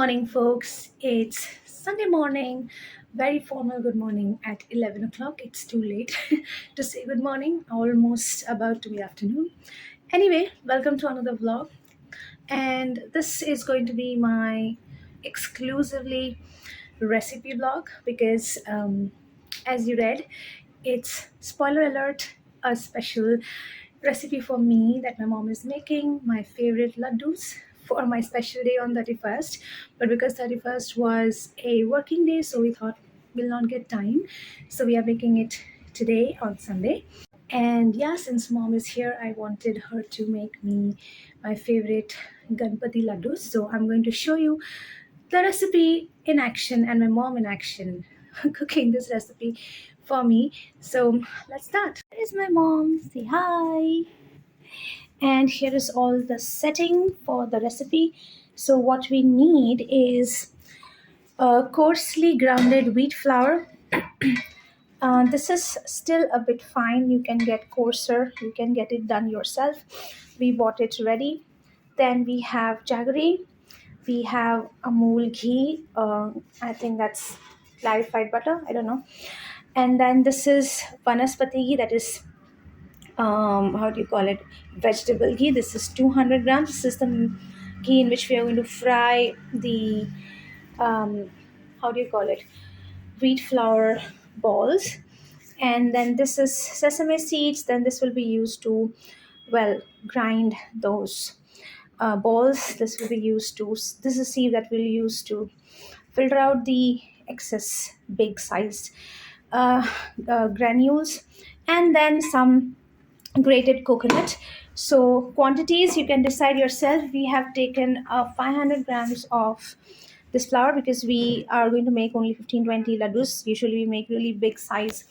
morning, folks. It's Sunday morning. Very formal good morning at 11 o'clock. It's too late to say good morning, almost about to be afternoon. Anyway, welcome to another vlog. And this is going to be my exclusively recipe vlog because, as you read, it's spoiler alert, a special recipe for me that my mom is making, my favorite laddoos for my special day on 31st. But because 31st was a working day, so we thought we'll not get time. So we are making it today on Sunday. And yeah, since mom is here, I wanted her to make me my favorite Ganpati laddus. So I'm going to show you the recipe in action and my mom in action cooking this recipe for me. So let's start. Here is my mom. Say hi. And here is all the setting for the recipe. So what we need is coarsely grounded wheat flour. This is still a bit fine. You can get coarser. You can get it done yourself. We bought it ready. Then we have jaggery. We have Amul ghee. I think that's clarified butter. I don't know. And then this is vanaspati ghee. That is how do you call it? Vegetable ghee. This is 200 grams. This is the ghee in which we are going to fry the how do you call it? Wheat flour balls. And then this is sesame seeds. Then this will be used to, well, grind those balls. This will be used to, this is seed that we'll use to filter out the excess big sized granules. And then some grated coconut. So quantities you can decide yourself. We have taken 500 grams of this flour because we are going to make only 15-20 laddus. Usually we make really big size,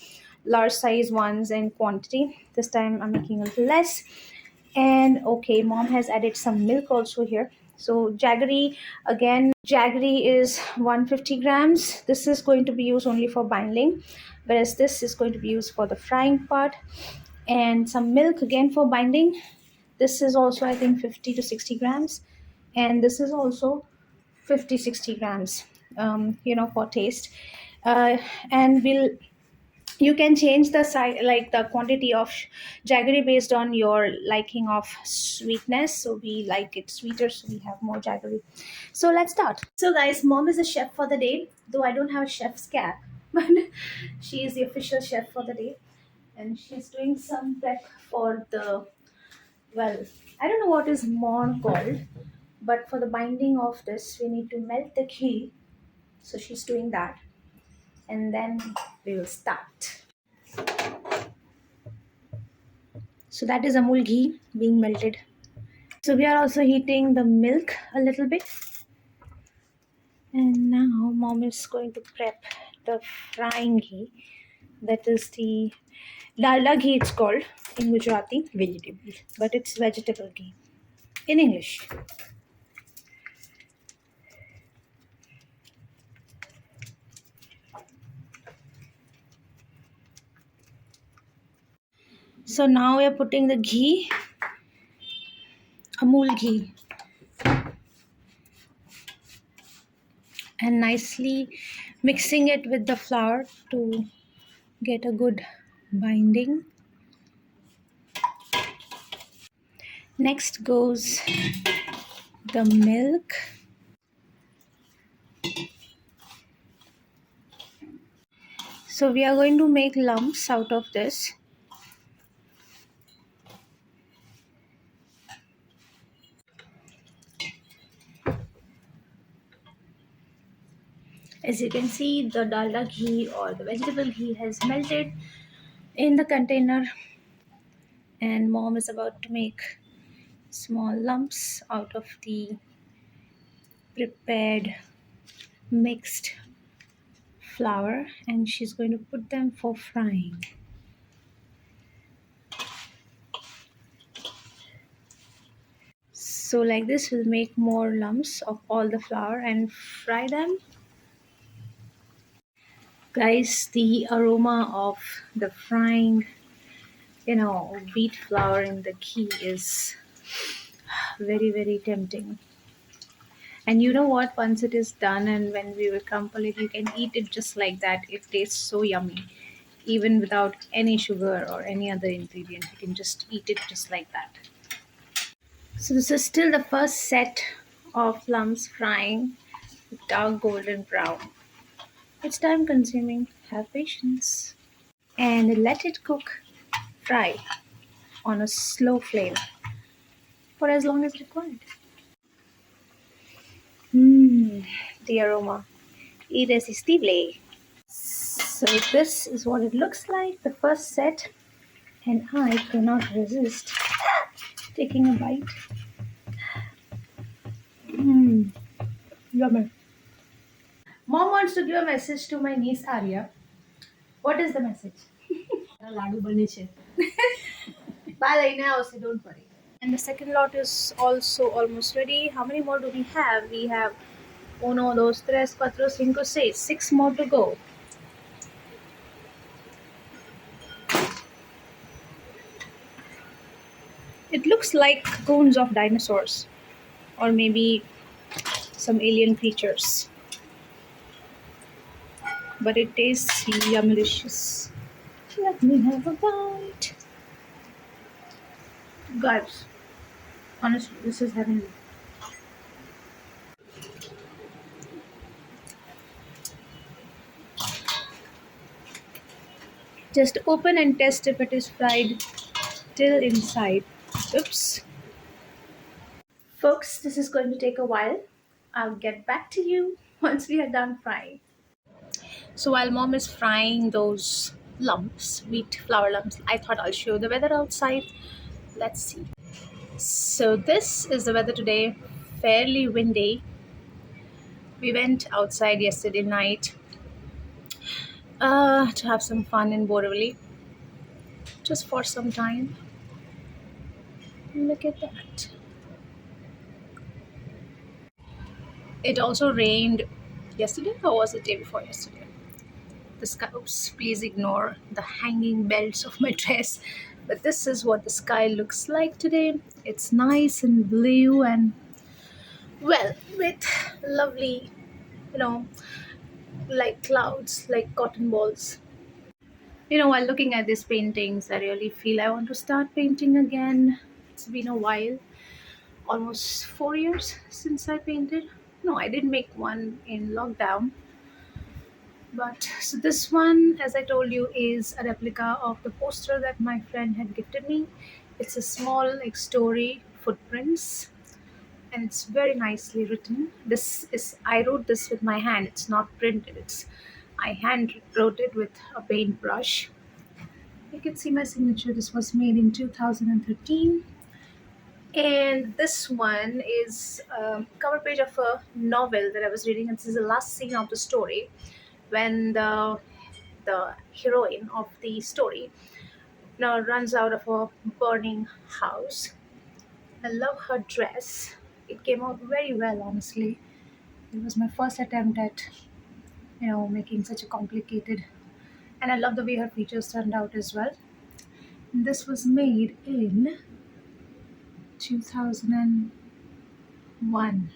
large size ones in quantity. This time I'm making a little less. And okay, mom has added some milk also here. So jaggery, again, jaggery is 150 grams. This is going to be used only for binding, whereas this is going to be used for the frying part. And some milk again for binding. This is also, I think, 50 to 60 grams. And this is also 50-60 grams, for taste. And you can change the size, like the quantity of jaggery based on your liking of sweetness. So we like it sweeter, so we have more jaggery. So let's start. So guys, mom is a chef for the day, though I don't have a chef's cap, but she is the official chef for the day. And she's doing some prep for the, well, I don't know what is more called, but for the binding of this, we need to melt the ghee. So she's doing that. And then we will start. So that is Amul ghee being melted. So we are also heating the milk a little bit. And now mom is going to prep the frying ghee. That is the dalda ghee, it's called in Gujarati, vegetable, but it's vegetable ghee in English. So now we are putting the ghee, Amul ghee, and nicely mixing it with the flour to get a good binding. Next goes the milk. So we are going to make lumps out of this. As you can see, the dalda ghee or the vegetable ghee has melted in the container, and mom is about to make small lumps out of the prepared mixed flour, and she's going to put them for frying. So like this, we'll make more lumps of all the flour and fry them. Guys, the aroma of the frying, wheat flour in the ghee is very, very tempting. And you know what? Once it is done and when we will crumple it, you can eat it just like that. It tastes so yummy, even without any sugar or any other ingredient. You can just eat it just like that. So this is still the first set of lumps frying with dark golden brown. It's time consuming. Have patience. And let it cook, fry on a slow flame for as long as required. Mmm, the aroma. Irresistible. So this is what it looks like, the first set, and I cannot resist taking a bite. Mmm, yummy. Mom wants to give a message to my niece Arya. What is the message? લાડુ બને છે. Bye, Laina, also don't worry. And the second lot is also almost ready. How many more do we have? We have uno, dos, tres, cuatro, cinco, seis. 6 more to go. It looks like cones of dinosaurs, or maybe some alien creatures. But it tastes yummylicious. Let me have a bite. Guys, honestly, this is heavenly. Just open and test if it is fried till inside. Oops. Folks, this is going to take a while. I'll get back to you once we are done frying. So while mom is frying those lumps, wheat flour lumps, I thought I'll show the weather outside. Let's see. So this is the weather today, fairly windy. We went outside yesterday night to have some fun in Borivali, just for some time. Look at that. It also rained yesterday, or was it day before yesterday? The sky, oops, please ignore the hanging belts of my dress. But this is what the sky looks like today. It's nice and blue and, well, with lovely, you know, like clouds, like cotton balls. While looking at these paintings, I really feel I want to start painting again. It's been a while, almost 4 years since I painted. No, I did make one in lockdown. But so this one, as I told you, is a replica of the poster that my friend had gifted me. It's a small like story footprints, and it's very nicely written. This is I wrote this with my hand. It's not printed. It's I hand wrote it with a paintbrush. You can see my signature. This was made in 2013. And this one is a cover page of a novel that I was reading. And this is the last scene of the story when the heroine of the story now runs out of a burning house. I love her dress. It came out very well, honestly. It was my first attempt at making such a complicated, and I love the way her features turned out as well. This was made in 2001.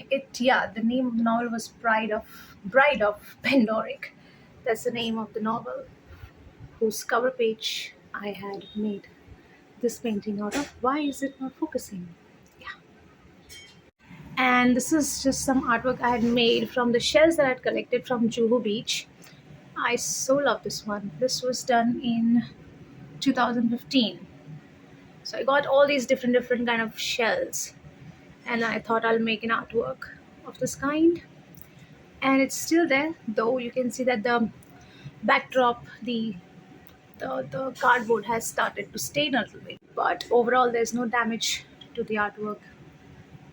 It yeah, the name of the novel was Bride of Pendoric. That's the name of the novel, whose cover page I had made this painting out of. Why is it not focusing? Yeah. And this is just some artwork I had made from the shells that I had collected from Juhu Beach. I so love this one. This was done in 2015. So I got all these different kind of shells, and I thought I'll make an artwork of this kind. And it's still there, though you can see that the backdrop, the cardboard has started to stain a little bit. But overall, there's no damage to the artwork,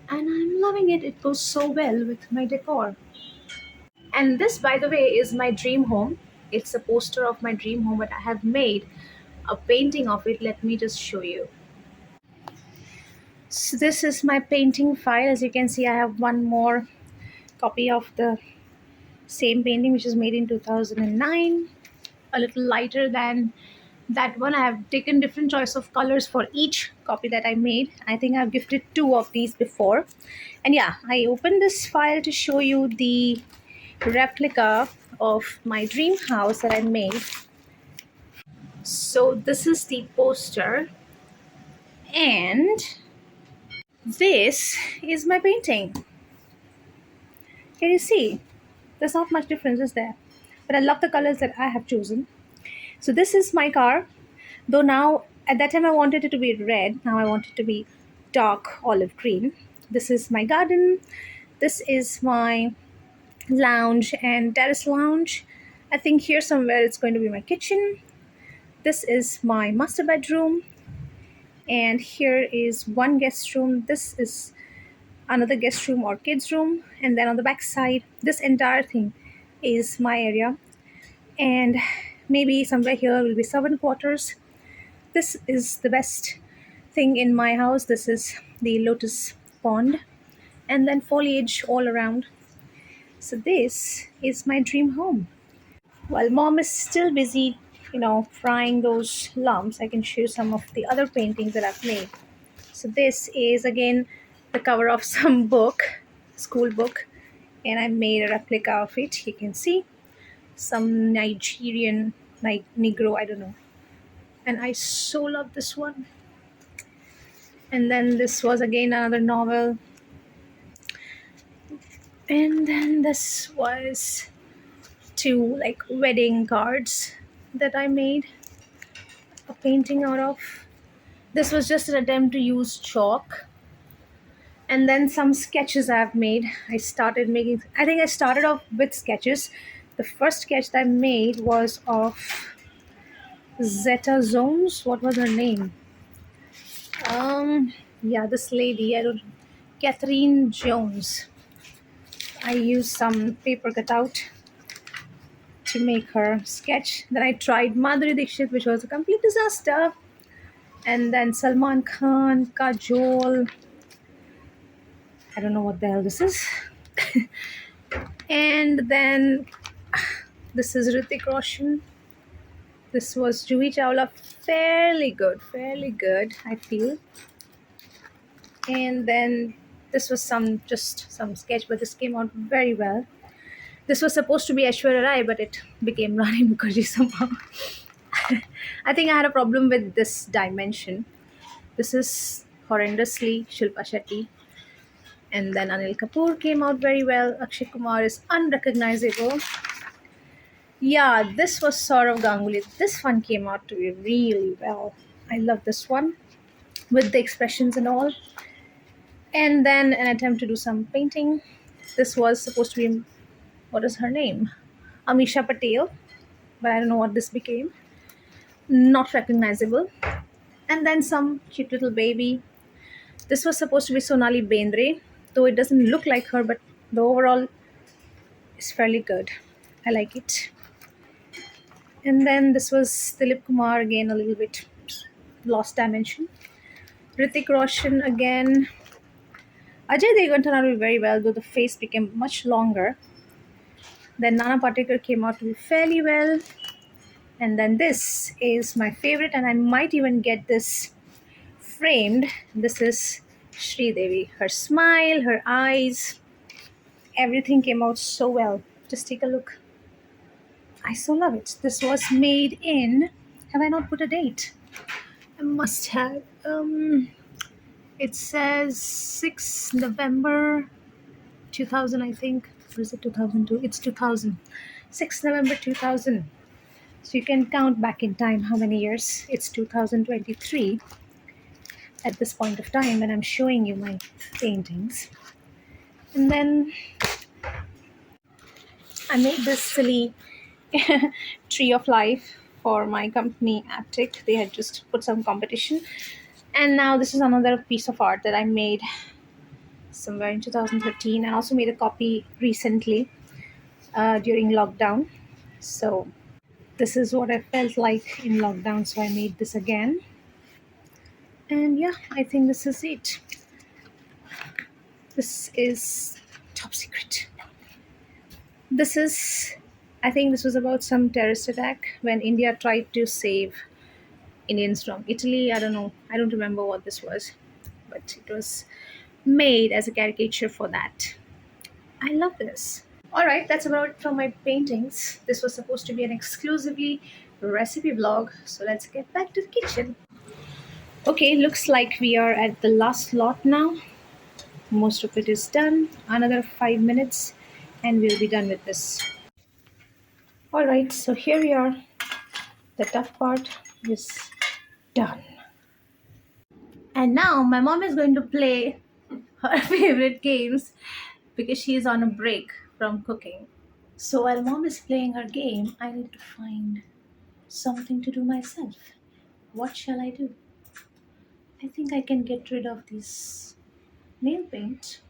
and I'm loving it. It goes so well with my decor. And this, by the way, is my dream home. It's a poster of my dream home, but I have made a painting of it. Let me just show you. So this is my painting file. As you can see, I have one more copy of the same painting, which is made in 2009, a little lighter than That one I have taken different choice of colors for each copy that I made. I think I've gifted two of these before. And yeah, I opened this file to show you the replica of my dream house that I made. So this is the poster, and this is my painting. Can you see? There's not much difference, is there? But I love the colors that I have chosen. So this is my car. Though now, at that time I wanted it to be red. Now I want it to be dark olive green. This is my garden. This is my lounge and terrace lounge. I think here somewhere it's going to be my kitchen. This is my master bedroom. And here is one guest room. This is another guest room or kids room. And then on the back side, this entire thing is my area. And maybe somewhere here will be servant quarters. This is the best thing in my house. This is the lotus pond, and then foliage all around. So this is my dream home. While mom is still busy, frying those lumps, I can show you some of the other paintings that I've made. So this is again the cover of some book, school book, and I made a replica of it. You can see some Nigerian, Negro, I don't know. And I so love this one. And then this was again another novel. And then this was two like wedding cards that I made a painting out of. This was just an attempt to use chalk. And then some sketches I've made. I think I started off with sketches. The first sketch that I made was of Zeta Zones. What was her name? Yeah, this lady, I don't Catherine Jones. I used some paper cutout to make her sketch. Then I tried Madhuri Dixit, which was a complete disaster. And then Salman Khan, Kajol. I don't know what the hell this is. And then this is Hrithik Roshan. This was Juhi Chawla. Fairly good, I feel. And then this was just some sketch, but this came out very well. This was supposed to be Aishwarya Rai, but it became Rani Mukherjee somehow. I think I had a problem with this dimension. This is horrendously Shilpa Shetty. And then Anil Kapoor came out very well. Akshay Kumar is unrecognizable. Yeah, this was Saurav Ganguly. This one came out to be really well. I love this one with the expressions and all. And then an attempt to do some painting. This was supposed to be, what is her name? Amisha Patel. But I don't know what this became. Not recognizable. And then some cute little baby. This was supposed to be Sonali Bendre, though it doesn't look like her, but the overall is fairly good. I like it. And then this was Dilip Kumar, again a little bit lost dimension. Hrithik Roshan again. Ajay Devgan turned out to be very well, though the face became much longer. Then Nana Patekar came out to be fairly well. And then this is my favorite, and I might even get this framed. This is Sri Devi. Her smile, her eyes, everything came out so well. Just take a look. I so love it. This was made in, have I not put a date? I must have. It says 6 November 2000, I think. Or is it 2002? It's 2000. 6 November 2000. So you can count back in time how many years. It's 2023 at this point of time when I'm showing you my paintings. And then I made this silly tree of life for my company Aptic. They had just put some competition. And now this is another piece of art that I made somewhere in 2013. I also made a copy recently during lockdown. So this is what I felt like in lockdown. So I made this again. And yeah, I think this is it. This is top secret. I think this was about some terrorist attack when India tried to save Indians from Italy. I don't know. I don't remember what this was, but it was made as a caricature for that. I love this. All right, that's about it from my paintings. This was supposed to be an exclusively recipe vlog, so let's get back to the kitchen. Okay, looks like we are at the last lot now. Most of it is done. Another 5 minutes, and we'll be done with this. All right, so here we are. The tough part is done. And now my mom is going to play her favorite games because she is on a break from cooking. So while mom is playing her game, I need to find something to do myself. What shall I do? I think I can get rid of this nail paint.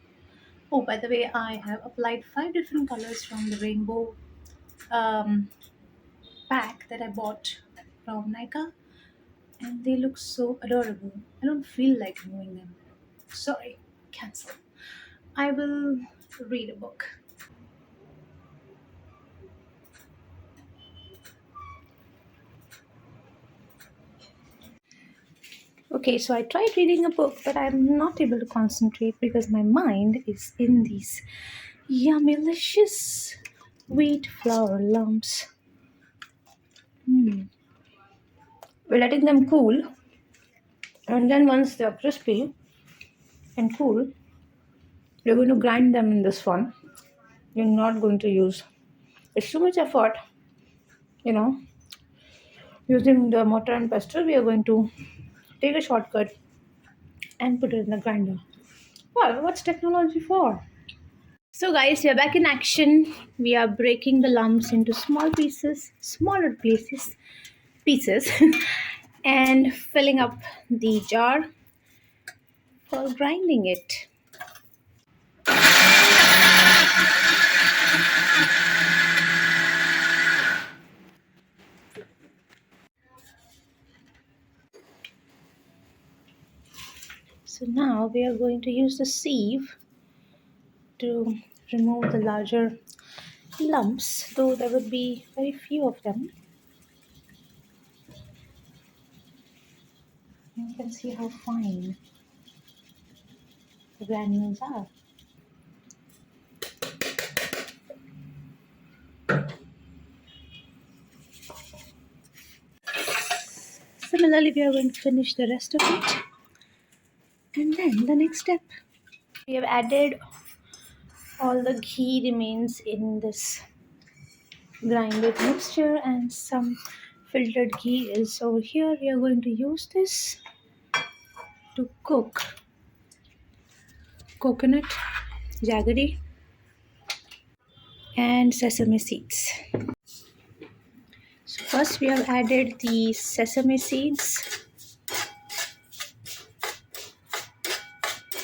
Oh, by the way, I have applied 5 different colors from the rainbow um, pack that I bought from Nika, and they look so adorable. I don't feel like removing them. Sorry, cancel. I will read a book. Okay, so I tried reading a book, but I'm not able to concentrate because my mind is in these yummylicious wheat flour lumps. We're letting them cool, and then once they're crispy and cool, we're going to grind them in this one. You're not going to use. It's too much effort, you know. Using the mortar and pestle, we are going to take a shortcut and put it in the grinder. Well, what's technology for? So guys, we are back in action. We are breaking the lumps into small pieces, smaller pieces, and filling up the jar for grinding it. So now we are going to use the sieve to remove the larger lumps, though there would be very few of them. You can see how fine the granules are. Similarly, we are going to finish the rest of it. And then the next step. We have added all the ghee remains in this grinded mixture, and some filtered ghee is over here. We are going to use this to cook coconut, jaggery, and sesame seeds. So first we have added the sesame seeds,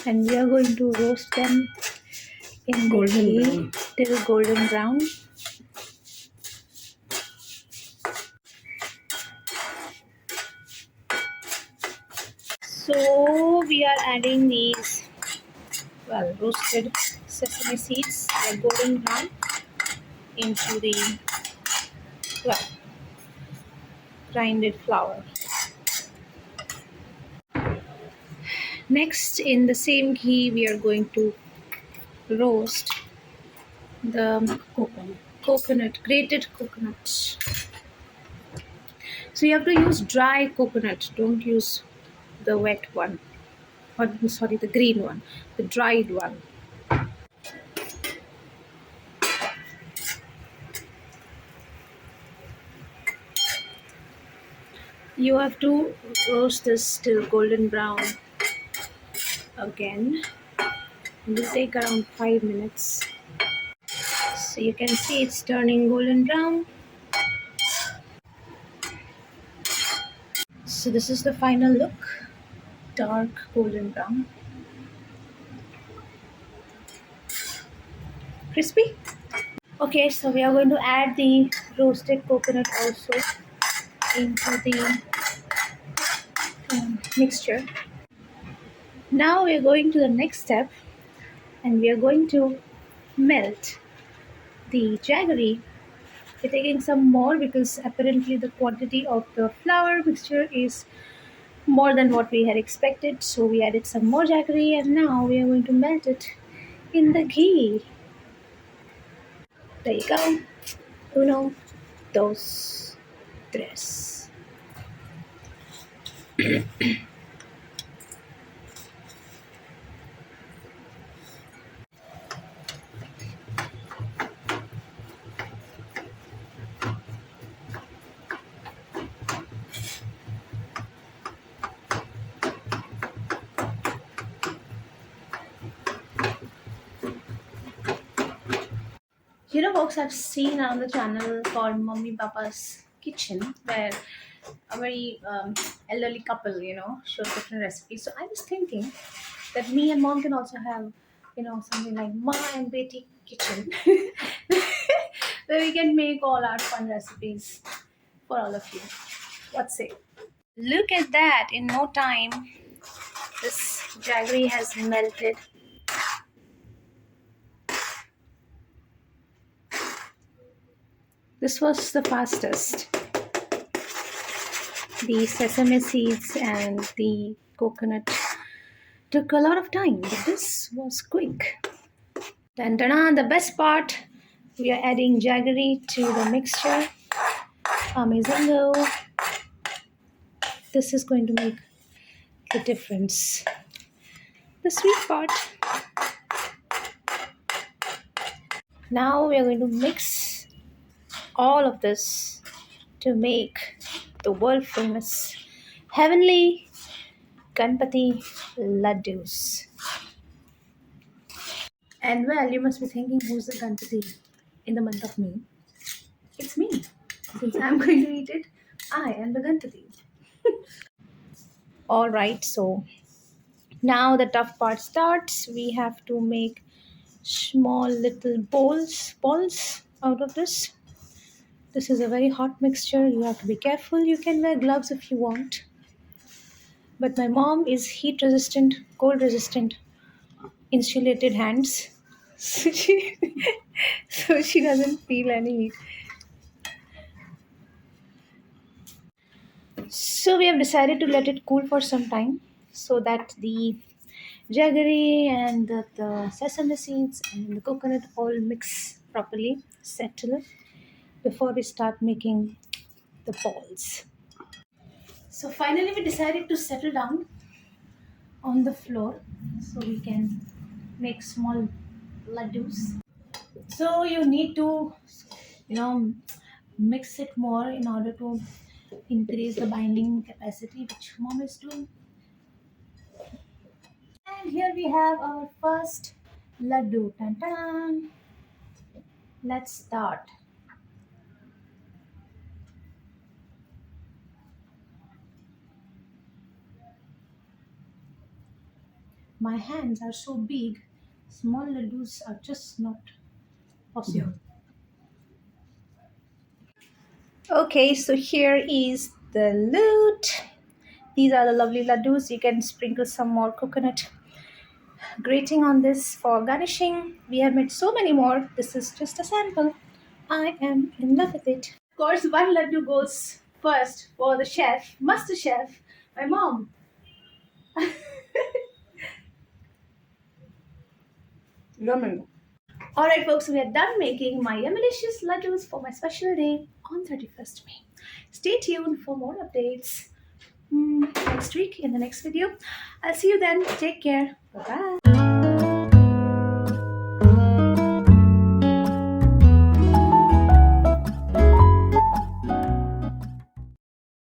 and we are going to roast them in golden ghee till golden brown. So we are adding these roasted sesame seeds like golden brown into the well grinded flour. Next, in the same ghee, we are going to roast the grated coconut. So you have to use dry coconut. Don't use the wet one, or sorry, the green one, the dried one. You have to roast this till golden brown again. It will take around 5 minutes. So you can see it's turning golden brown. So this is the final look, dark golden brown. Crispy. Okay, so we are going to add the roasted coconut also into the mixture. Now we are going to the next step, and we are going to melt the jaggery We're taking some more because apparently the quantity of the flour mixture is more than what we had expected. So we added some more jaggery and now we are going to melt it in the ghee. There you go. Uno, dos, tres. You know, folks, I've seen on the channel called Mummy Papa's Kitchen where a very elderly couple, shows different recipes. So I was thinking that me and mom can also have, something like Ma and Beti Kitchen where we can make all our fun recipes for all of you. What's it? Look at that! In no time, this jaggery has melted. This was the fastest. The sesame seeds and the coconut took a lot of time, but this was quick. Dun, dun, dun, the best part, we are adding jaggery to the mixture. Amazingo. This is going to make the difference. The sweet part. Now we are going to mix all of this to make the world famous heavenly Ganpati Laddoos. And well, you must be thinking, who's the Ganpati in the month of May? It's me. Since I'm going to eat it, I am the Ganpati. Alright, so now the tough part starts. We have to make small little balls out of this. This is a very hot mixture. You have to be careful. You can wear gloves if you want. But my mom is heat resistant, cold resistant, insulated hands. So she doesn't feel any heat. So we have decided to let it cool for some time so that the jaggery and the sesame seeds and the coconut all mix properly, settle before we start making the balls. So finally we decided to settle down on the floor so we can make small laddoos. So you need to, you know, mix it more in order to increase the binding capacity, which mom is doing. And here we have our first laddu. Tan tan. Let's start. My hands are so big, small laddus are just not possible. Okay, so here is the loot. These are the lovely laddus. You can sprinkle some more coconut grating on this for garnishing. We have made so many more. This is just a sample. I am in love with it. Of course, one laddu goes first for the chef, master chef, my mom. Yummy. Alright, folks, we are done making my delicious laddus for my special day on 31st May. Stay tuned for more updates next week in the next video. I'll see you then. Take care. Bye bye.